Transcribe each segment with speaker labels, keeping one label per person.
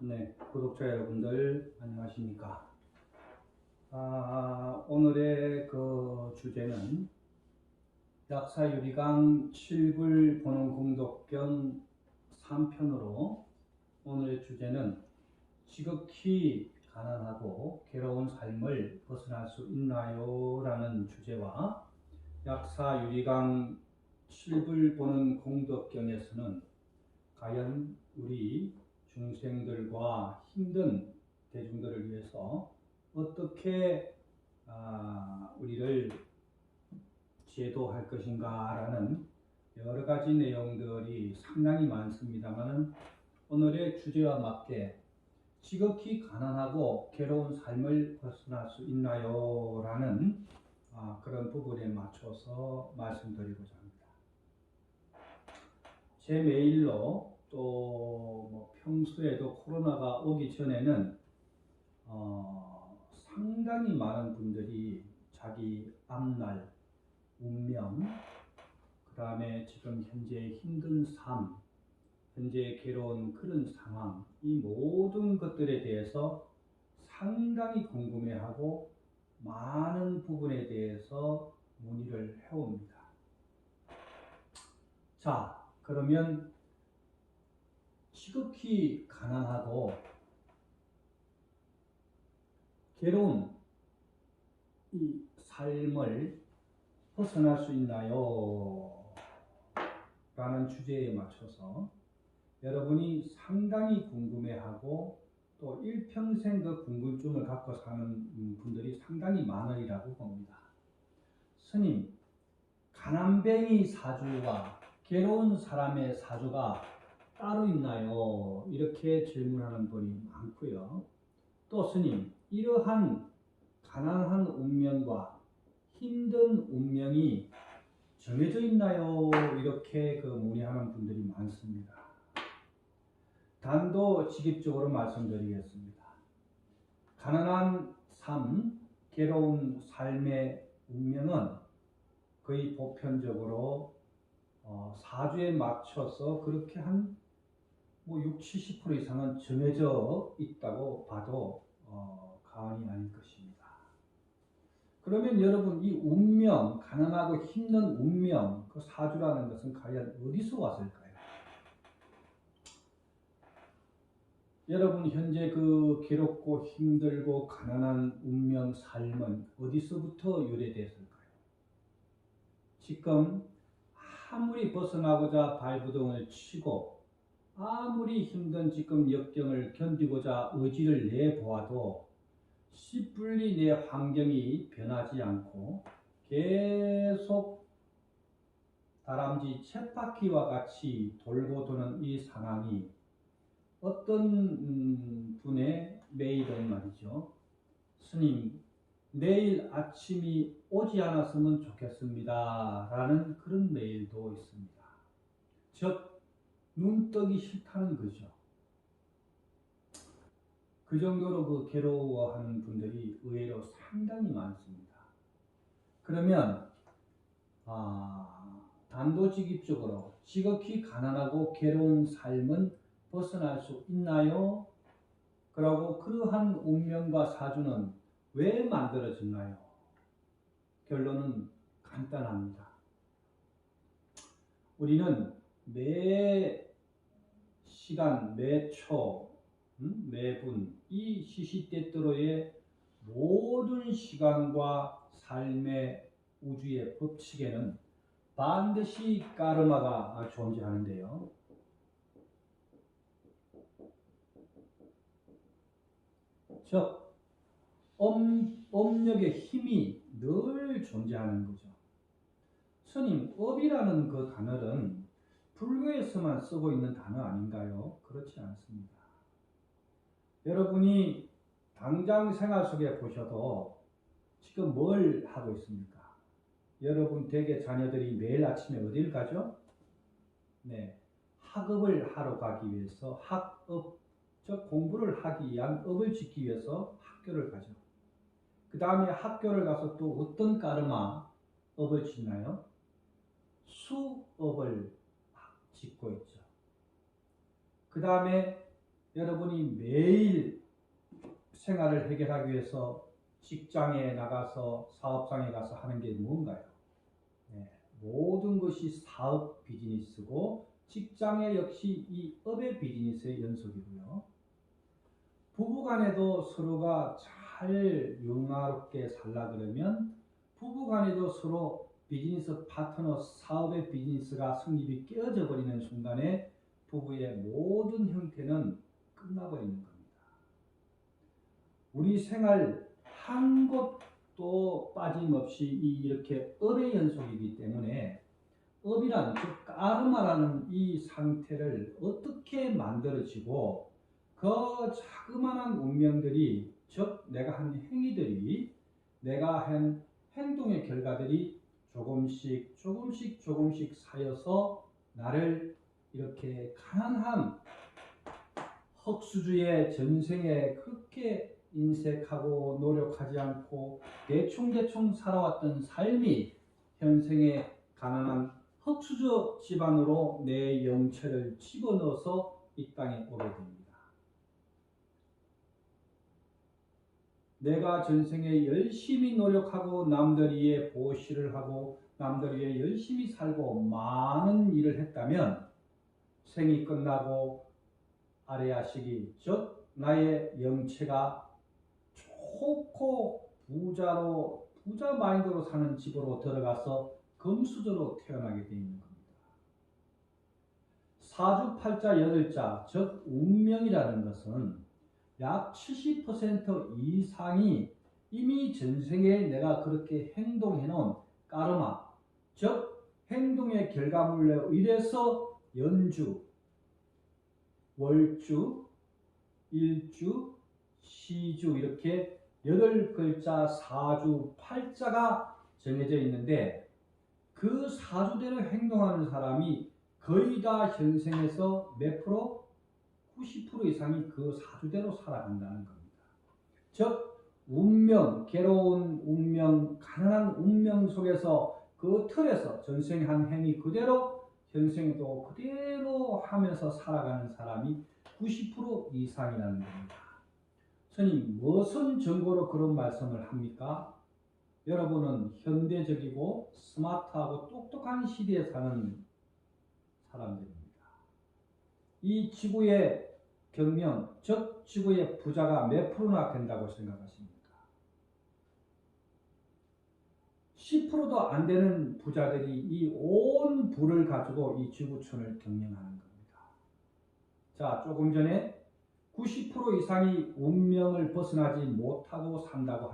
Speaker 1: 네, 구독자 여러분들 안녕하십니까? 오늘의 그 주제는 약사유리강 7불 보는 공독견 3편으로 오늘의 주제는 지극히 가난하고 괴로운 삶을 벗어날 수 있나요? 라는 주제와 약사유리강 7불 보는 공독견에서는 과연 우리 중생들과 힘든 대중들을 위해서 어떻게 우리를 제도할 것인가라는 여러 가지 내용들이 상당히 많습니다만 오늘의 주제와 맞게 지극히 가난하고 괴로운 삶을 벗어날 수 있나요? 라는 그런 부분에 맞춰서 말씀드리고자 합니다. 제 메일로 또뭐 평소에도 코로나가 오기 전에는 상당히 많은 분들이 자기 앞날, 운명, 그 다음에 지금 현재 힘든 삶, 현재 괴로운 그런 상황, 이 모든 것들에 대해서 상당히 궁금해하고 많은 부분에 대해서 문의를 해옵니다. 자, 그러면 지극히 가난하고 괴로운 이 삶을 벗어날 수 있나요? 라는 주제에 맞춰서 여러분이 상당히 궁금해하고 또 일평생 그 궁금증을 갖고 사는 분들이 상당히 많으리라고 봅니다. 스님, 가난뱅이 사주와 괴로운 사람의 사주가 따로 있나요? 이렇게 질문하는 분이 많고요. 또 스님, 이러한 가난한 운명과 힘든 운명이 정해져 있나요? 이렇게 그 문의하는 분들이 많습니다. 단도직입적으로 말씀드리겠습니다. 가난한 삶, 괴로운 삶의 운명은 거의 보편적으로 사주에 맞춰서 그렇게 한 60, 70% 이상은 정해져 있다고 봐도 과언이 아닐 것입니다. 그러면 여러분 이 운명, 가난하고 힘든 운명, 그 사주라는 것은 과연 어디서 왔을까요? 여러분 현재 그 괴롭고 힘들고 가난한 운명 삶은 어디서부터 유래됐을까요? 지금 아무리 벗어나고자 발부동을 치고 아무리 힘든 지금 역경을 견디고자 의지를 내보아도 섣불리 내 환경이 변하지 않고 계속 다람쥐 쳇바퀴와 같이 돌고 도는 이 상황이 어떤 분의 메일은 말이죠. 스님, 내일 아침이 오지 않았으면 좋겠습니다. 라는 그런 메일도 있습니다. 즉, 눈 뜨기 싫다는 거죠. 그 정도로 그 괴로워하는 분들이 의외로 상당히 많습니다. 그러면 단도직입적으로 지극히 가난하고 괴로운 삶은 벗어날 수 있나요? 그리고 그러한 운명과 사주는 왜 만들어졌나요? 결론은 간단합니다. 우리는 매 시간, 매 초, 매분 이 시시때때로의 모든 시간과 삶의 우주의 법칙에는 반드시 까르마가 존재하는데요. 즉 업력의 힘이 늘 존재하는 거죠. 스님, 업이라는 그 단어는 불교에서만 쓰고 있는 단어 아닌가요? 그렇지 않습니다. 여러분이 당장 생활 속에 보셔도 지금 뭘 하고 있습니까? 여러분 댁의 자녀들이 매일 아침에 어딜 가죠? 네, 학업을 하러 가기 위해서 학업, 즉 공부를 하기 위한 업을 짓기 위해서 학교를 가죠. 그 다음에 학교를 가서 또 어떤 까르마 업을 짓나요? 수업을 짓고 있죠. 그 다음에 여러분이 매일 생활을 해결하기 위해서 직장에 나가서 사업장에 가서 하는 게 뭔가요? 네, 모든 것이 사업 비즈니스고 직장에 역시 이 업의 비즈니스의 연속이고요. 부부간에도 서로가 잘 융화롭게 살라 그러면 부부간에도 서로 비즈니스 파트너 사업의 비즈니스가 성립이 깨어져 버리는 순간에 부부의 모든 형태는 끝나버리는 겁니다. 우리 생활 한 곳도 빠짐없이 이렇게 업의 연속이기 때문에 업이란 즉 까르마라는 이 상태를 어떻게 만들어지고 그 자그마한 운명들이 즉 내가 한 행위들이 내가 한 행동의 결과들이 조금씩 쌓여서 나를 이렇게 가난한 흙수주의 전생에 그렇게 인색하고 노력하지 않고 대충 살아왔던 삶이 현생에 가난한 흙수저 집안으로 내 영체를 집어넣어서 이 땅에 오게 됩니다. 내가 전생에 열심히 노력하고 남들 위해 보시를 하고 남들 위해 열심히 살고 많은 일을 했다면 생이 끝나고 아래아식이 즉 나의 영체가 좋고 부자 마인드로 사는 집으로 들어가서 금수저로 태어나게 되어 있는 겁니다. 사주팔자 8자 즉 운명이라는 것은 약 70% 이상이 이미 전생에 내가 그렇게 행동해 놓은 까르마 즉 행동의 결과물로 인해서 연주, 월주, 일주, 시주 이렇게 8글자 사주 8자가 정해져 있는데 그 사주대로 행동하는 사람이 거의 다 현생에서 몇 프로? 90% 이상이 그 사주대로 살아간다는 겁니다. 즉 운명, 괴로운 운명, 가난한 운명 속에서 그 틀에서 전생에 한 행위 그대로 현생에도 그대로 하면서 살아가는 사람이 90% 이상이라는 겁니다. 스님 무슨 증거로 그런 말씀을 합니까? 여러분은 현대적이고 스마트하고 똑똑한 시대에 사는 사람들입니다. 이 지구의 경영, 즉 지구의 부자가 몇 프로나 된다고 생각하십니까? 10%도 안 되는 부자들이 이 온 부를 가지고 이 지구촌을 경영하는 겁니다. 자, 조금 전에 90% 이상이 운명을 벗어나지 못하고 산다고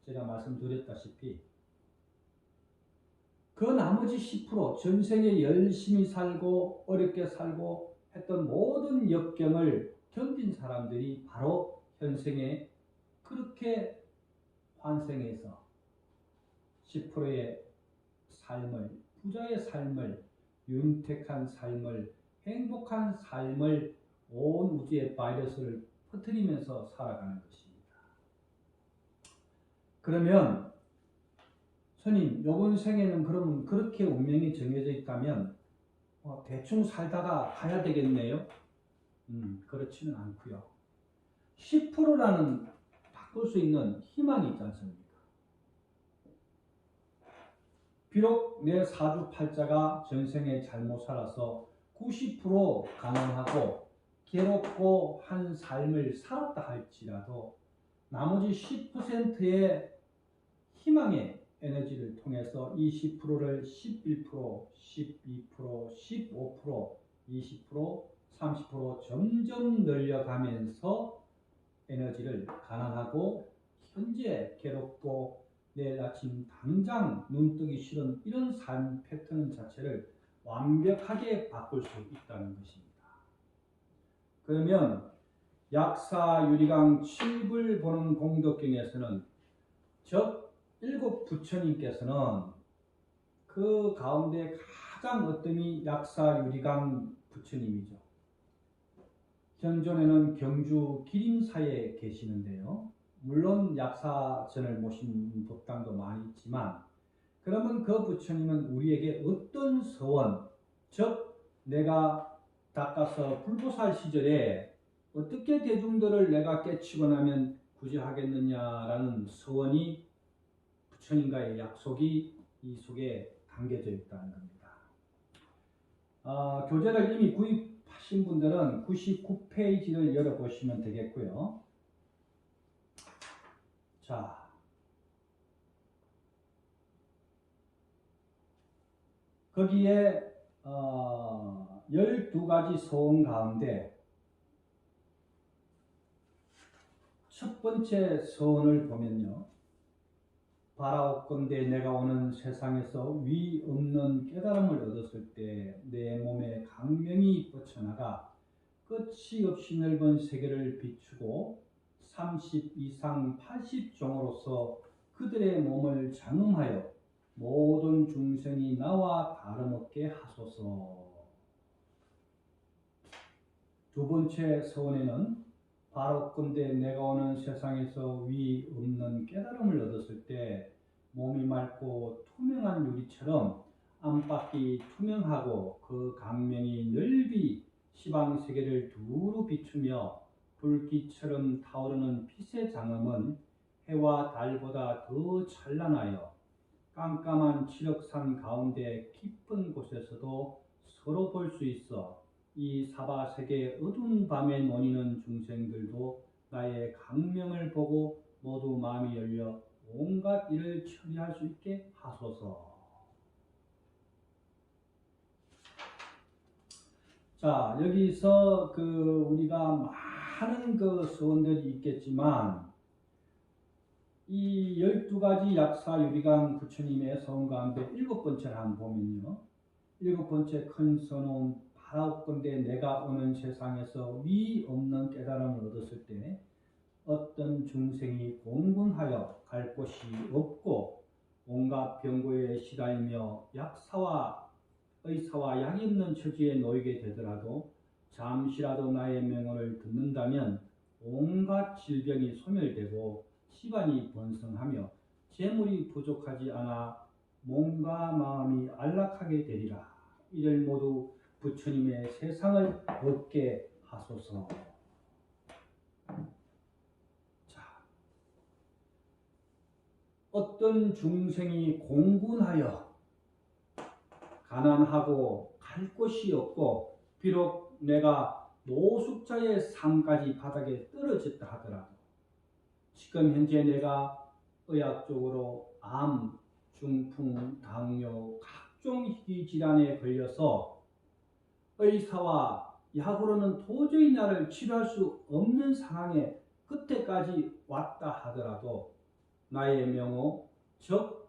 Speaker 1: 제가 말씀드렸다시피 그 나머지 10% 전생에 열심히 살고 어렵게 살고 했던 모든 역경을 견딘 사람들이 바로 현생에 그렇게 환생해서 10%의 삶을, 부자의 삶을, 윤택한 삶을, 행복한 삶을 온 우주의 바이러스를 퍼뜨리면서 살아가는 것입니다. 그러면 스님, 요번 생에는 그러면 그렇게 운명이 정해져 있다면 대충 살다가 가야 되겠네요? 그렇지는 않고요. 10%라는 바꿀 수 있는 희망이 있지 않습니까? 비록 내 사주팔자가 전생에 잘못 살아서 90% 가난하고 괴롭고 한 삶을 살았다 할지라도 나머지 10%의 희망의 에너지를 통해서 이 10%를 11%, 12%, 15%, 20%, 30% 점점 늘려가면서 에너지를 가난하고 현재 괴롭고 내일 아침 당장 눈뜨기 싫은 이런 삶 패턴 자체를 완벽하게 바꿀 수 있다는 것입니다. 그러면 약사 유리강 7불 보는 공덕경에서는 즉 7 부처님께서는 그 가운데 가장 어떠니 약사 유리강 부처님이죠. 현존에는 경주 기림사에 계시는데요. 물론 약사전을 모신 법당도 많이 있지만 그러면 그 부처님은 우리에게 어떤 서원, 즉 내가 닦아서 불보살 시절에 어떻게 대중들을 내가 깨치고 나면 굳이 하겠느냐라는 서원이 부처님과의 약속이 이 속에 담겨져 있다는 겁니다. 교재를 이미 구입하신 분들은 99페이지를 열어보시면 되겠고요. 자, 거기에 12가지 서원 가운데 첫 번째 서원을 보면요. 바라옵건대 내가 오는 세상에서 위 없는 깨달음을 얻었을 때 내 몸에 강명이 뻗쳐나가 끝이 없이 넓은 세계를 비추고 30 이상 80종으로서 그들의 몸을 장음하여 모든 중생이 나와 다름없게 하소서. 두 번째 서원에는 바라옵건대 내가 오는 세상에서 위 없는 깨달음을 얻었을 때 몸이 맑고 투명한 유리처럼 안팎이 투명하고 그 강명이 넓이 시방세계를 두루 비추며 불빛처럼 타오르는 빛의 장엄은 해와 달보다 더 찬란하여 깜깜한 칠흑산 가운데 깊은 곳에서도 서로 볼 수 있어 이 사바세계 어두운 밤에 논의는 중생들도 나의 강명을 보고 모두 마음이 열려 온갖 일을 처리할 수 있게 하소서. 자, 여기서 우리가 많은 서원들이 있겠지만 이 12가지 약사 유리강 부처님의 서원 가운데 7번째를 한번 보면요. 7번째 큰 서원 바라옵건대 내가 오는 세상에서 위 없는 깨달음을 얻었을 때 어떤 중생이 공분하여 갈 곳이 없고 온갖 병고에 시달리며 의사와 약이 없는 처지에 놓이게 되더라도 잠시라도 나의 명언을 듣는다면 온갖 질병이 소멸되고 시반이 번성하며 재물이 부족하지 않아 몸과 마음이 안락하게 되리라. 이를 모두 부처님의 세상을 얻게 하소서. 자, 어떤 중생이 공분하여 가난하고 갈 곳이 없고 비록 내가 노숙자의 삶까지 바닥에 떨어졌다 하더라도 지금 현재 내가 의학적으로 암, 중풍, 당뇨, 각종 희귀질환에 걸려서 의사와 약으로는 도저히 나를 치료할 수 없는 상황에 끝에까지 왔다 하더라도 나의 명호, 즉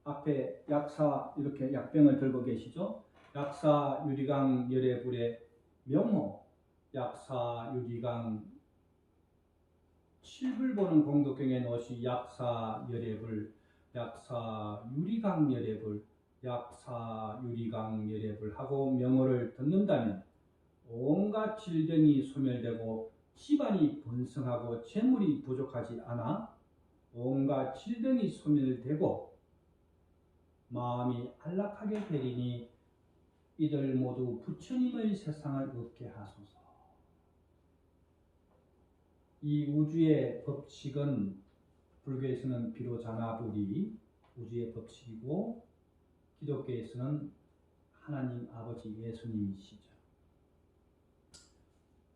Speaker 1: 앞에 약사 이렇게 약병을 들고 계시죠? 약사 유리강 열애불의 명호, 약사 유리강 7불 보는 공덕경에 놓으시 약사 열애불, 약사 유리강 열애불, 약사 유리강 열애불 하고 명호를 듣는다면 온갖 질병이 소멸되고 집안이 번성하고 재물이 부족하지 않아 온갖 질병이 소멸되고 마음이 안락하게 되리니 이들 모두 부처님의 세상을 얻게 하소서. 이 우주의 법칙은 불교에서는 비로자나불이 우주의 법칙이고 기독교에서는 하나님 아버지 예수님이시죠.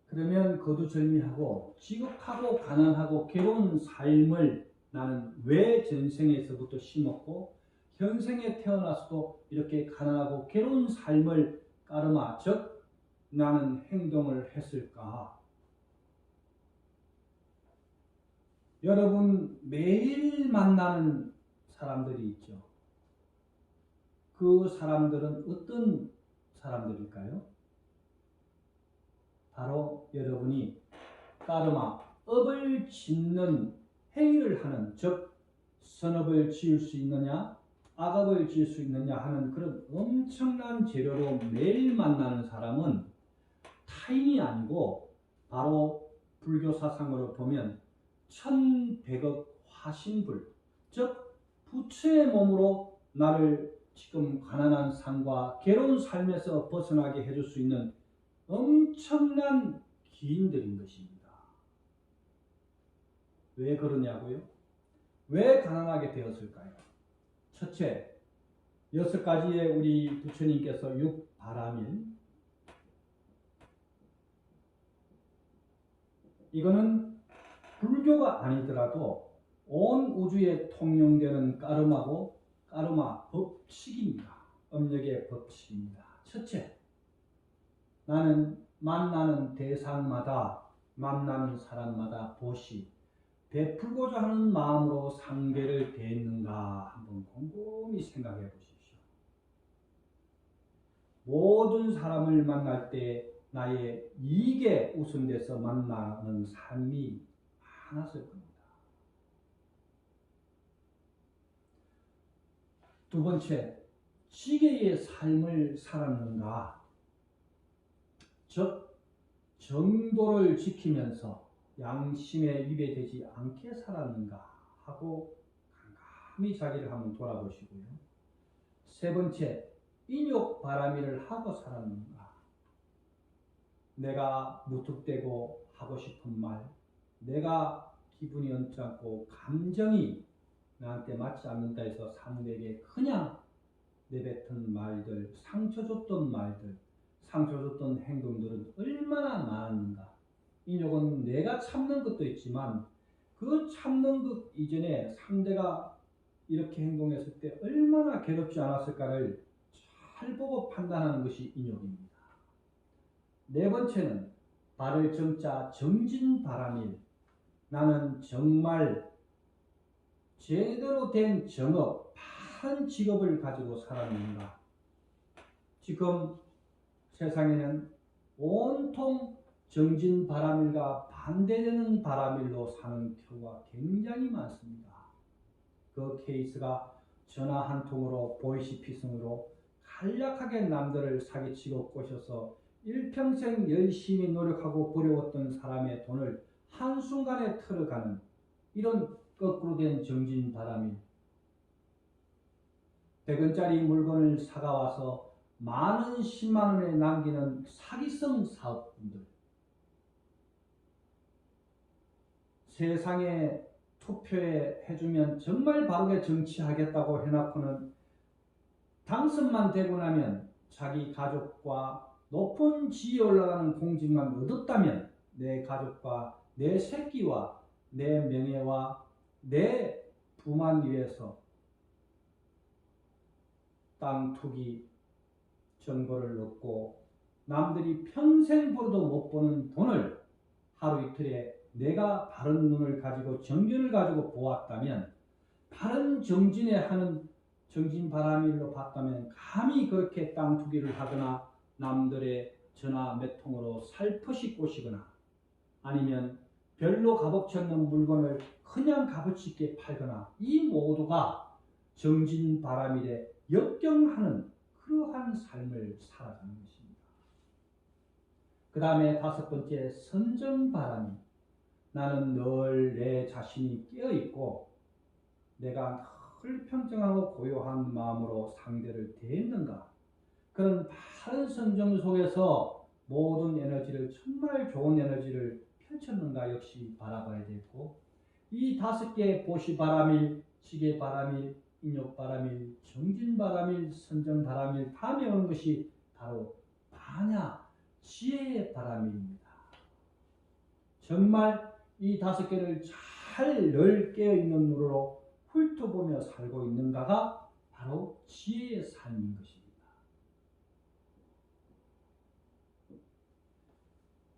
Speaker 1: 그러면 거두절미하고 지극하고 가난하고 괴로운 삶을 나는 왜 전생에서부터 심었고 현생에 태어나서도 이렇게 가난하고 괴로운 삶을 따르마 즉 나는 행동을 했을까? 여러분 매일 만나는 사람들이 있죠. 그 사람들은 어떤 사람들일까요? 바로 여러분이 따르마 업을 짓는 행위를 하는 즉 선업을 지을 수 있느냐 악업을 지을 수 있느냐 하는 그런 엄청난 재료로 매일 만나는 사람은 타인이 아니고 바로 불교 사상으로 보면 1100억 화신불 즉 부처의 몸으로 나를 지금 가난한 삶과 괴로운 삶에서 벗어나게 해줄 수 있는 엄청난 기인들인 것입니다. 왜 그러냐고요? 왜 가난하게 되었을까요? 첫째, 6가지의 우리 부처님께서 육바라밀, 이거는 불교가 아니더라도 온 우주에 통용되는 까르마 법칙입니다. 업력의 법칙입니다. 첫째, 나는 만나는 대상마다, 만나는 사람마다 보시 베풀고자 하는 마음으로 상대를 대했는가 한번 곰곰이 생각해 보십시오. 모든 사람을 만날 때 나의 이익에 우선돼서 만나는 삶이 많았을 겁니다. 두 번째, 지게의 삶을 살았는가? 즉, 정도를 지키면서 양심에 위배되지 않게 살았는가 하고 깜깜히 자기를 한번 돌아보시고요. 세 번째, 인욕바라밀을 하고 살았는가? 내가 무턱대고 하고 싶은 말, 내가 기분이 언짢고 감정이 나한테 맞지 않는다 해서 상대에게 그냥 내뱉은 말들, 상처 줬던 말들, 상처 줬던 행동들은 얼마나 많았는가. 인욕은 내가 참는 것도 있지만 그 참는 것 이전에 상대가 이렇게 행동했을 때 얼마나 괴롭지 않았을까를 잘 보고 판단하는 것이 인욕입니다. 네 번째는 발을 정자 정진바라밀, 나는 정말 제대로 된 정업, 바른 직업을 가지고 살았는가. 지금 세상에는 온통 정진바라밀과 반대되는 바라밀로 사는 경우가 굉장히 많습니다. 그 케이스가 전화 한 통으로 보이시피싱으로 간략하게 남들을 사기치고 꼬셔서 일평생 열심히 노력하고 버려왔던 사람의 돈을 한순간에 털어가는 이런 거꾸로 된 정진바라밀. 100원짜리 물건을 사가와서 많은 10만 원에 남기는 사기성 사업분들. 세상에 투표에 해주면 정말 바르게 정치하겠다고 해놓고는 당선만 되고 나면 자기 가족과 높은 지위에 올라가는 공직만 얻었다면 내 가족과 내 새끼와 내 명예와 내 부만 위해서 땅 투기 정보를 얻고 남들이 평생 벌어도 못 보는 돈을 하루 이틀에 내가 바른 눈을 가지고 정견을 가지고 보았다면, 바른 정진에 하는 정진바라밀로 봤다면 감히 그렇게 땅 투기를 하거나 남들의 전화 몇 통으로 살포시 꼬시거나 아니면 별로 값어치 없는 물건을 그냥 값어치 있게 팔거나 이 모두가 정진바라밀에 역경하는 그러한 삶을 살아가는 것입니다. 그 다음에 다섯 번째, 선정바라밀. 나는 늘 내 자신이 깨어있고 내가 늘 평정하고 고요한 마음으로 상대를 대했는가. 그런 바른 선정 속에서 모든 에너지를, 정말 좋은 에너지를 펼쳤는가 역시 바라봐야 되고, 이 다섯 개의 보시바라밀, 지게바라밀, 인욕바라밀, 정진바라밀, 선정바라밀 다 배우는 것이 바로 반야 지혜의 바라밀입니다. 정말 이 다섯 개를 잘 늘 깨어있는 눈으로 훑어보며 살고 있는가가 바로 지혜의 삶인 것입니다.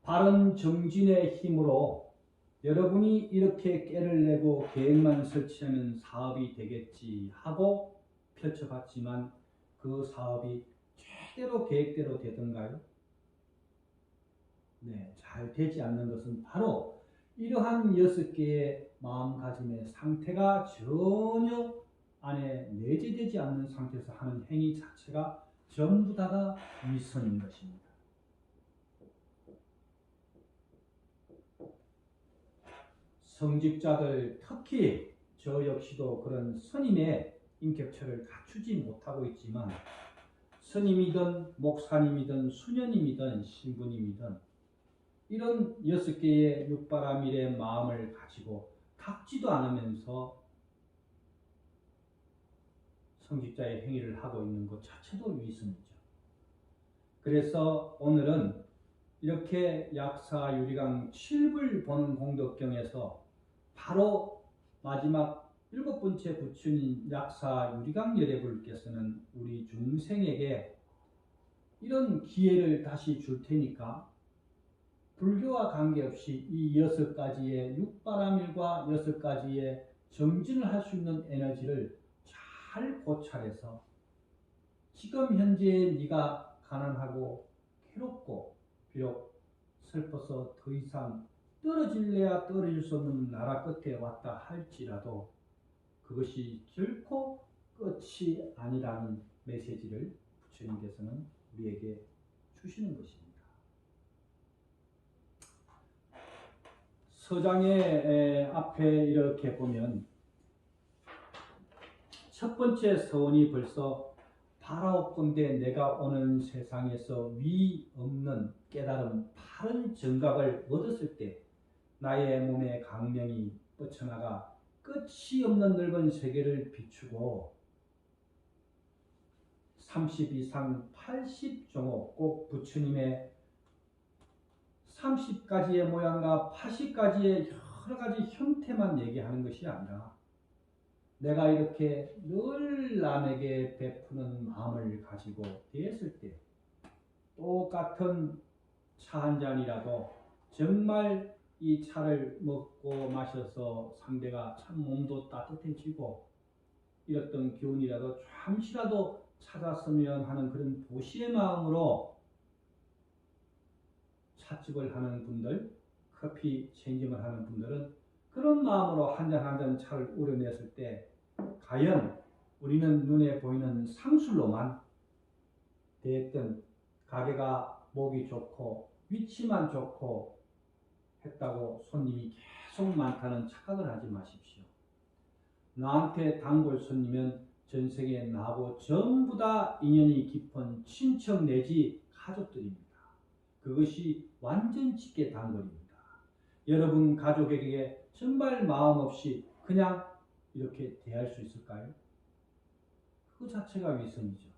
Speaker 1: 바른 정진의 힘으로 여러분이 이렇게 깨를 내고 계획만 설치하면 사업이 되겠지 하고 펼쳐봤지만 그 사업이 제대로 계획대로 되던가요? 네, 잘 되지 않는 것은 바로 이러한 6개의 마음가짐의 상태가 전혀 안에 내재되지 않는 상태에서 하는 행위 자체가 전부 다가 위선인 것입니다. 성직자들, 특히 저 역시도 그런 스님의 인격체를 갖추지 못하고 있지만, 스님이든 목사님이든 수녀님이든 신부님이든 이런 6개의 육바라밀의 마음을 가지고 닦지도 않으면서 성직자의 행위를 하고 있는 것 자체도 위선이죠. 그래서 오늘은 이렇게 약사 유리강 7불 보는 공덕경에서 바로 마지막 7번째 부처님 약사 유리강 열애불께서는 우리 중생에게 이런 기회를 다시 줄 테니까 불교와 관계없이 이 6가지의 육바라밀과 6가지의 정진을 할 수 있는 에너지를 잘 고찰해서 지금 현재 네가 가난하고 괴롭고 비록 슬퍼서 더 이상 떨어질래야 떨어질 수 없는 나라 끝에 왔다 할지라도 그것이 결코 끝이 아니라는 메시지를 부처님께서는 우리에게 주시는 것입니다. 서장의 앞에 이렇게 보면 첫 번째 서원이 벌써 바라옵건대 내가 오는 세상에서 위 없는 깨달음 바른 정각을 얻었을 때 나의 몸의 강명이 뻗쳐나가 끝이 없는 넓은 세계를 비추고 30 이상 80종호 꼭 부처님의 30가지의 모양과 80가지의 여러가지 형태만 얘기하는 것이 아니라 내가 이렇게 늘 남에게 베푸는 마음을 가지고 대했을 때 똑같은 차 한 잔이라도 정말 이 차를 먹고 마셔서 상대가 참 몸도 따뜻해지고 이랬던 기운이라도 잠시라도 찾았으면 하는 그런 도시의 마음으로 찻집을 하는 분들, 커피 체인점을 하는 분들은 그런 마음으로 한 잔 한 잔 차를 우려냈을 때 과연 우리는 눈에 보이는 상술로만 대했던 가게가 보기 좋고 위치만 좋고 했다고 손님이 계속 많다는 착각을 하지 마십시오. 나한테 단골 손님은 전세계 나하고 전부 다 인연이 깊은 친척 내지 가족들입니다. 그것이 완전 짙게 단골입니다. 여러분 가족에게 정말 마음 없이 그냥 이렇게 대할 수 있을까요? 그 자체가 위선이죠.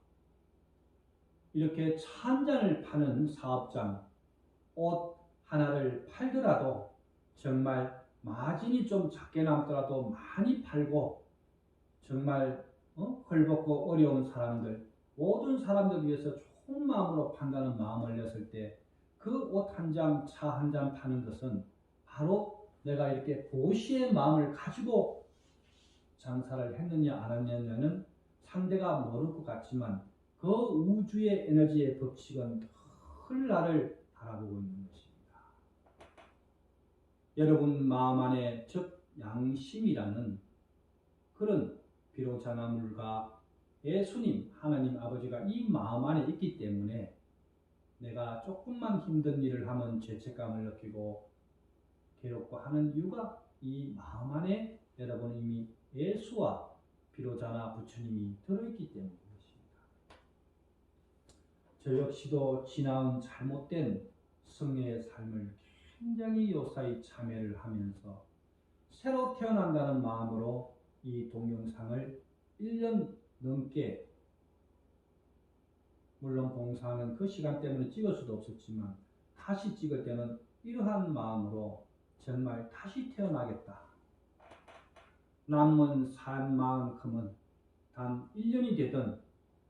Speaker 1: 이렇게 차 한 잔을 파는 사업장, 옷 하나를 팔더라도 정말 마진이 좀 작게 남더라도 많이 팔고 정말 헐벗고 어려운 사람들, 모든 사람들 위해서 좋은 마음으로 판다는 마음을 냈을 때 그 옷 한 장, 차 한 잔 파는 것은 바로 내가 이렇게 보시의 마음을 가지고 장사를 했느냐 안 했느냐는 상대가 모를 것 같지만 그 우주의 에너지의 법칙은 늘 나를 바라보고 있는 것입니다. 여러분 마음 안에 즉 양심이라는 그런 비로자나물과 예수님 하나님 아버지가 이 마음 안에 있기 때문에 내가 조금만 힘든 일을 하면 죄책감을 느끼고 괴롭고 하는 이유가 이 마음 안에 여러분 이미 예수와 비로자나 부처님이 들어있기 때문입니다. 저 역시도 지나온 잘못된 성례의 삶을 굉장히 요사이 참회를 하면서 새로 태어난다는 마음으로 이 동영상을 1년 넘게 물론 봉사하는 그 시간 때문에 찍을 수도 없었지만 다시 찍을 때는 이러한 마음으로 정말 다시 태어나겠다. 남은 삶만큼은 단 1년이 되든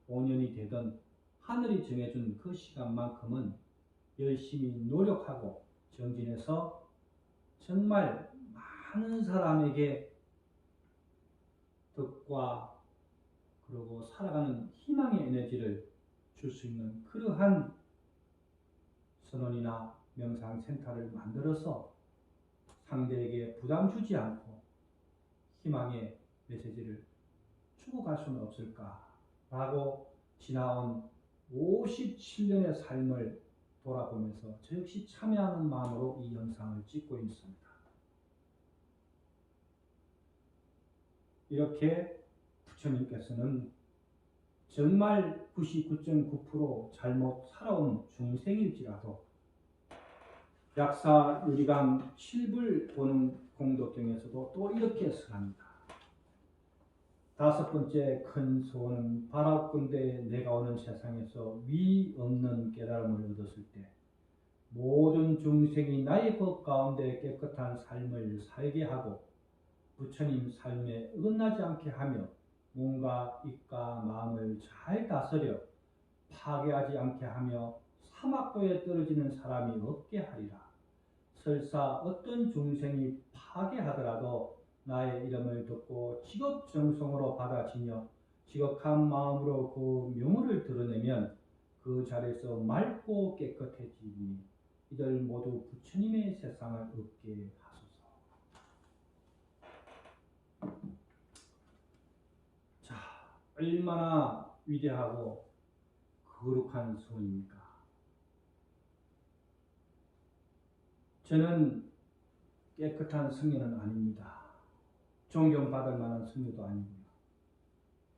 Speaker 1: 5년이 되든 하늘이 정해준 그 시간만큼은 열심히 노력하고 정진해서 정말 많은 사람에게 덕과 그리고 살아가는 희망의 에너지를 줄 수 있는 그러한 선언이나 명상센터를 만들어서 상대에게 부담 주지 않고 희망의 메시지를 주고 갈 수는 없을까라고 지나온 57년의 삶을 돌아보면서 저 역시 참여하는 마음으로 이 영상을 찍고 있습니다. 이렇게 부처님께서는 정말 99.9% 잘못 살아온 중생일지라도 약사 유리강 7불 보는 공덕경에 중에서도 또 이렇게 선합니다. 다섯 번째 큰 소원은 바라건대 내가 오는 세상에서 위 없는 깨달음을 얻었을 때 모든 중생이 나의 법 가운데 깨끗한 삶을 살게 하고 부처님 삶에 어긋나지 않게 하며 몸과 입과 마음을 잘 다스려 파괴하지 않게 하며 사막도에 떨어지는 사람이 없게 하리라. 설사 어떤 중생이 파괴하더라도 나의 이름을 듣고 직업정성으로 받아지며 지극한 마음으로 그 명호를 드러내면 그 자리에서 맑고 깨끗해지니 이들 모두 부처님의 세상을 얻게 하소서. 자, 얼마나 위대하고 거룩한 소원입니까? 저는 깨끗한 성녀는 아닙니다. 존경받을 만한 성녀도 아니고요.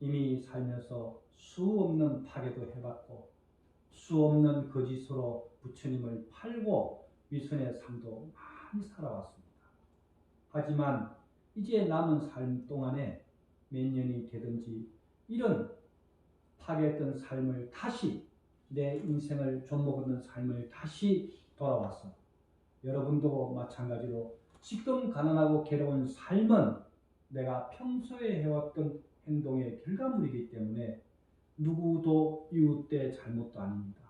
Speaker 1: 이미 살면서 수 없는 파괴도 해봤고 수 없는 거짓으로 부처님을 팔고 위선의 삶도 많이 살아왔습니다. 하지만 이제 남은 삶 동안에 몇 년이 되든지 이런 파괴했던 삶을 다시 내 인생을 좀먹었던 삶을 다시 돌아왔어. 여러분도 마찬가지로 지금 가난하고 괴로운 삶은 내가 평소에 해왔던 행동의 결과물이기 때문에 누구도 이웃의 잘못도 아닙니다.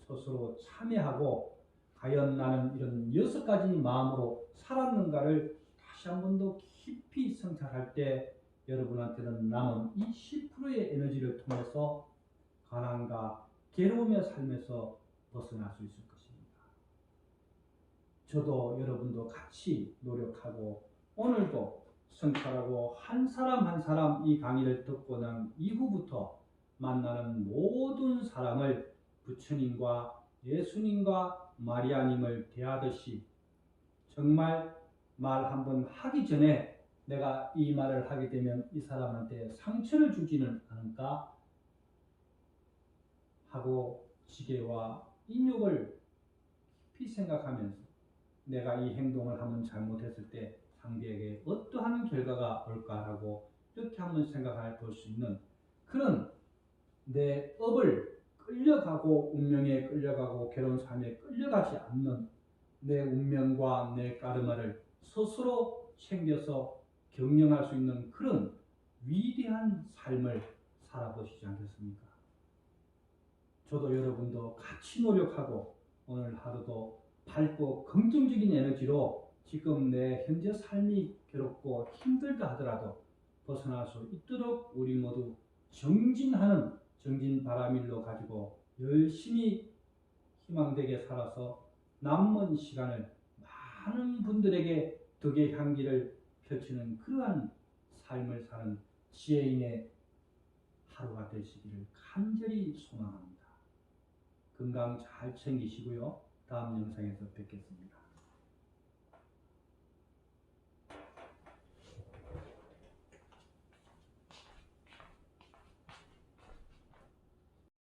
Speaker 1: 스스로 참회하고 과연 나는 이런 6가지 마음으로 살았는가를 다시 한 번 더 깊이 성찰할 때 여러분한테는 남은 이 10%의 에너지를 통해서 가난과 괴로움의 삶에서 벗어날 수 있을 것입니다. 저도 여러분도 같이 노력하고 오늘도 성찰하고 한 사람 한 사람 이 강의를 듣고 난 이후부터 만나는 모든 사람을 부처님과 예수님과 마리아님을 대하듯이 정말 말 한번 하기 전에 내가 이 말을 하게 되면 이 사람한테 상처를 주지는 않을까 하고 지혜와 인욕을 깊이 생각하면서 내가 이 행동을 한번 잘못했을 때 상대에게 어떠한 결과가 올까라고 이렇게 한번 생각해 볼 수 있는 그런 내 업을 끌려가고 운명에 끌려가고 괴로운 삶에 끌려가지 않는 내 운명과 내 까르마를 스스로 챙겨서 경영할 수 있는 그런 위대한 삶을 살아보시지 않겠습니까? 저도 여러분도 같이 노력하고 오늘 하루도 밝고 긍정적인 에너지로 지금 내 현재 삶이 괴롭고 힘들다 하더라도 벗어날 수 있도록 우리 모두 정진하는 정진바라밀로 가지고 열심히 희망되게 살아서 남은 시간을 많은 분들에게 덕의 향기를 펼치는 그러한 삶을 사는 지혜인의 하루가 되시기를 간절히 소망합니다. 건강 잘 챙기시고요. 다음 영상에서 뵙겠습니다.